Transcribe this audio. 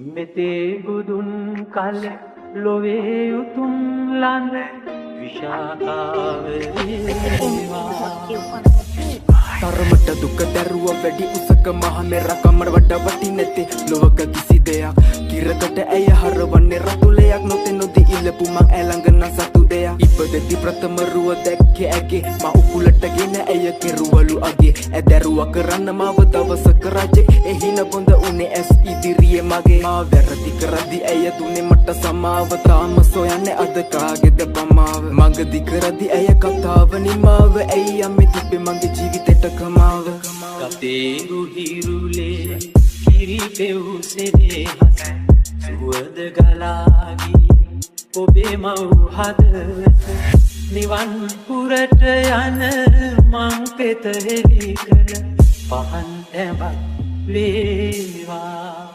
මෙතේ බුදුන් කල ලොවේ උතුම් ලන්න විශාකාව තරමට දුක දැරුව වැඩි උසක මහ මෙර කමර වඩ වටි නැතේ ලොවක කිසි දෙයක් කිරකට ඇය හරවන්නේ රතුලයක් නොතේ නොදී ඉල්ලපු මං ඇළඟ නම් සතු දෙයක් ඉපදෙති ප්‍රථම රුව දැක්කේ ඇගේ මා උකුලටගෙන ඇය කෙරුවලු අගේ ඇදරුව කරන්න මාව දවසක රජෙක් එහින බොඳ උනේ ඇස් ඉදිරියේ මගේ මා වැරදි කරදි ඇය දුන්නේ මට සමාව තාම සොයන්නේ අද කාගේද පමාව මගදි කරදි ඇය කතාව නිමාව ඇයි යම්මේ තිබ්බේ මගේ ජීවිතේට කමාව කතේරු හිරුලේ කිරි පෙවුසෙනේ සුවද ගලාගී ඔබේ මව් හදවත නිවන් පුරට යන මං පෙත හෙළි කළ පහන් ඇඹක් වේවා